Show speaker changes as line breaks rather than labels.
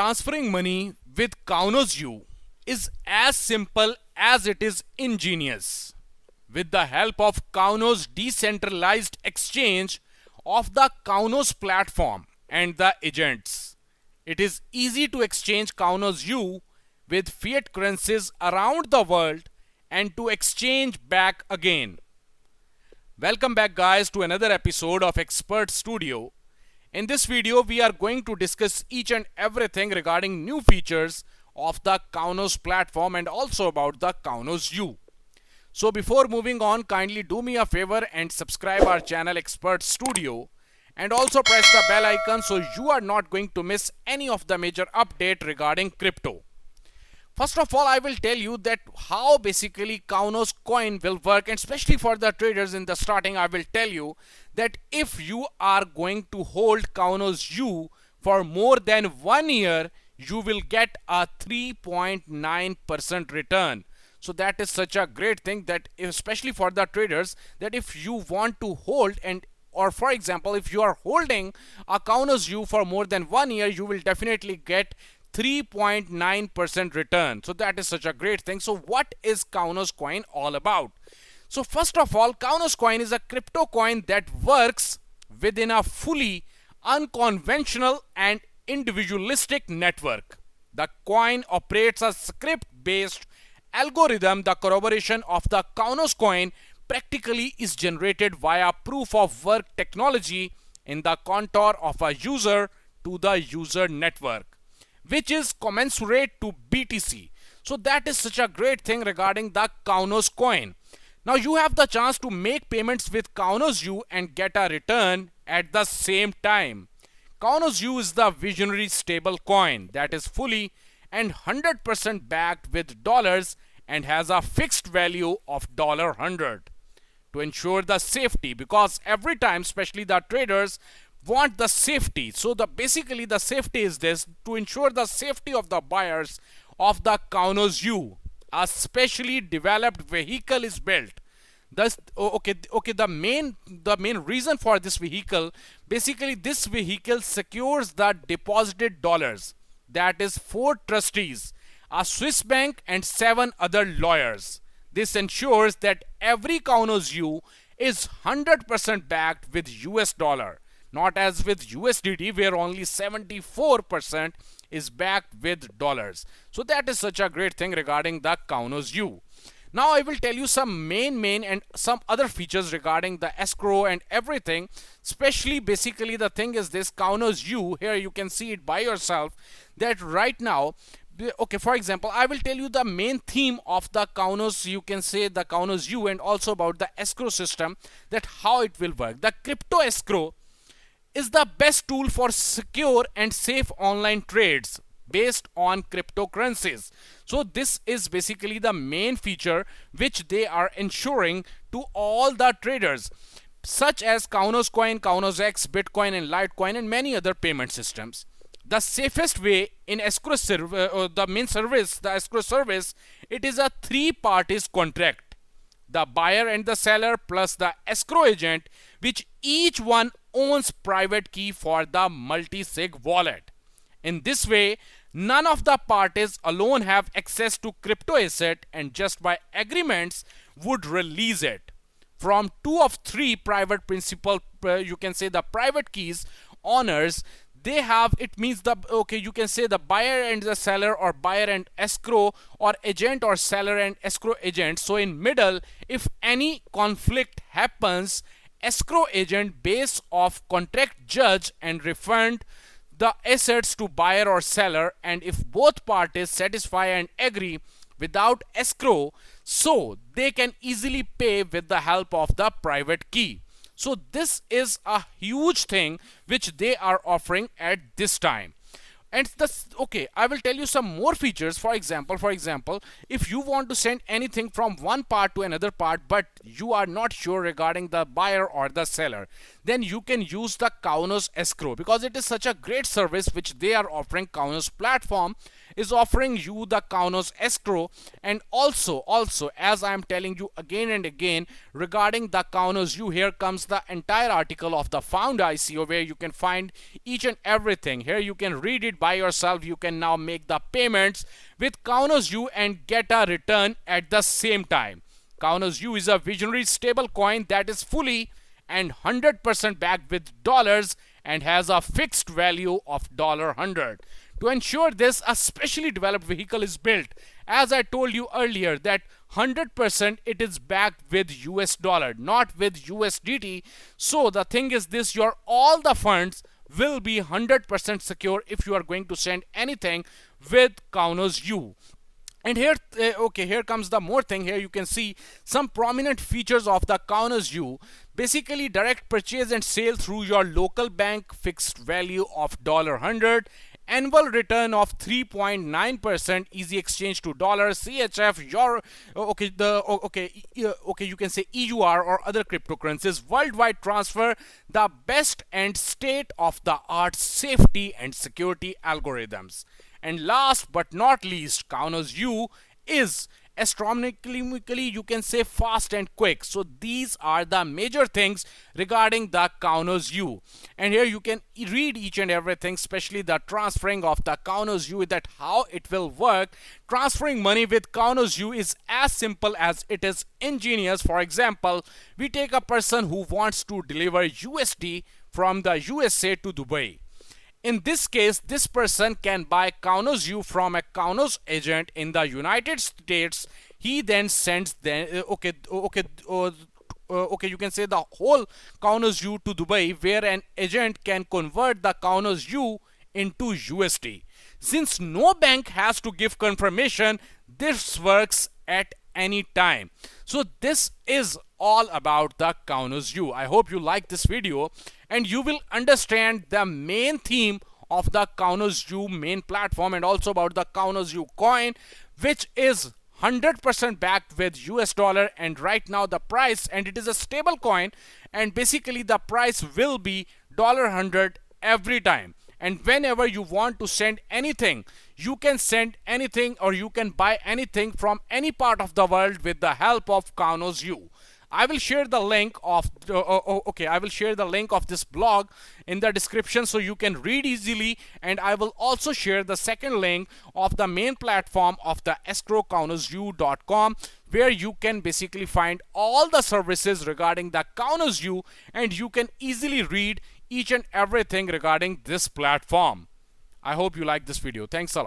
Transferring money with Kaunos U is as simple as it is ingenious. With the help of Kaunos decentralized exchange of the Kaunos platform and the agents, it is easy to exchange Kaunos U with fiat currencies around the world and to exchange back again. Welcome back guys to another episode of Expert Studio. In this video we are going to discuss each and everything regarding new features of the Kaunos platform and also about the Kaunos U. So before moving on, kindly do me a favor and subscribe our channel Expert Studio and also press the bell icon so you are not going to miss any of the major update regarding crypto. First of all, I will tell you that how basically Kaunos coin will work, and especially for the traders in the starting, I will tell you that if you are going to hold Kaunos U for more than 1 year, you will get a 3.9% return. So that is such a great thing that especially for the traders, that if you want to hold or for example, if you are holding a Kaunos U for more than 1 year, you will definitely get 3.9% return. So that is such a great thing. So what is Kaunos coin all about? So first of all, Kaunos coin is a crypto coin that works within a fully unconventional and individualistic network. The coin operates a script-based algorithm. The corroboration of the Kaunos coin practically is generated via proof of work technology in the contour of a user to the user network, which is commensurate to BTC. So that is such a great thing regarding the Kaunos coin. Now you have the chance to make payments with Kaunos U and get a return at the same time. Kaunos U is the visionary stable coin that is fully and 100% backed with dollars and has a fixed value of $100 to ensure the safety, because every time, especially the traders, want the safety. So basically the safety is this: to ensure the safety of the buyers of the Kaunos U, a specially developed vehicle is built. Thus, the main reason for this vehicle, basically this vehicle secures the deposited dollars, that is 4 trustees, a Swiss bank and 7 other lawyers. This ensures that every Kaunos U is 100% backed with US dollar, not as with USDT where only 74% is backed with dollars. So that is such a great thing regarding the Kaunos U. Now I will tell you some main and some other features regarding the escrow and everything. Especially basically the thing is this: Kaunos U, here you can see it by yourself, that right now, okay, for example, I will tell you the main theme of the Kaunos, you can say the Kaunos U, and also about the escrow system, that how it will work. The crypto escrow is the best tool for secure and safe online trades based on cryptocurrencies. So this is basically the main feature which they are ensuring to all the traders, such as Kaunos coin, Kaunos X, Bitcoin and Litecoin and many other payment systems. The safest way in escrow the main service, the escrow service, it is a 3 parties contract: the buyer and the seller plus the escrow agent, which each one owns private key for the multi-sig wallet. In this way, none of the parties alone have access to crypto asset, and just by agreements would release it. From 2 of 3 private principal, you can say the private keys owners, they have, it means the, okay, you can say the buyer and the seller, or buyer and escrow, or agent or seller and escrow agent. So in middle, if any conflict happens, escrow agent base of contract judge and refund the assets to buyer or seller, and if both parties satisfy and agree without escrow, so they can easily pay with the help of the private key. So this is a huge thing which they are offering at this time. And this, okay, I will tell you some more features. For example, if you want to send anything from one part to another part, but you are not sure regarding the buyer or the seller, then you can use the Kaunos escrow, because it is such a great service which they are offering. Kaunos platform is offering you the Kaunos escrow, and also as I am telling you again and again regarding the Kaunos U, here comes the entire article of the Found ICO where you can find each and everything. Here you can read it by yourself. You can now make the payments with Kaunos U and get a return at the same time. Kaunos U is a visionary stable coin that is fully and 100% backed with dollars and has a fixed value of $100. To ensure this, a specially developed vehicle is built. As I told you earlier that 100% it is backed with US dollar, not with USDT. So the thing is this, your all the funds will be 100% secure if you are going to send anything with Kaunos U. And here, here comes the more thing. Here you can see some prominent features of the Kaunos U. Basically, direct purchase and sale through your local bank, fixed value of $100, annual return of 3.9%, easy exchange to dollars, CHF, your you can say EUR or other cryptocurrencies, worldwide transfer, the best and state of the art safety and security algorithms. And last but not least, Kaunos U is astronomically, you can say, fast and quick. So these are the major things regarding the Kaunos U. And here you can read each and everything, especially the transferring of the Kaunos U, that how it will work. Transferring money with Kaunos U is as simple as it is ingenious. For example, we take a person who wants to deliver USD from the USA to Dubai. In this case, this person can buy Kaunos U from a Kaunos agent in the United States. He then sends them, you can say the whole Kaunos U to Dubai, where an agent can convert the Kaunos U into USD. Since no bank has to give confirmation, this works at any time. So this is all about the Kaunos U. I hope you like this video and you will understand the main theme of the Kaunos U main platform and also about the Kaunos U coin, which is 100% backed with US dollar, and right now the price, and it is a stable coin, and basically the price will be $100 every time. And whenever you want to send anything, you can send anything or you can buy anything from any part of the world with the help of Kaunos U. I will share the link of this blog in the description so you can read easily, and I will also share the second link of the main platform of the escrowkaunosu.com, where you can basically find all the services regarding the Kaunos U, and you can easily read each and everything regarding this platform. I hope you like this video. Thanks a lot.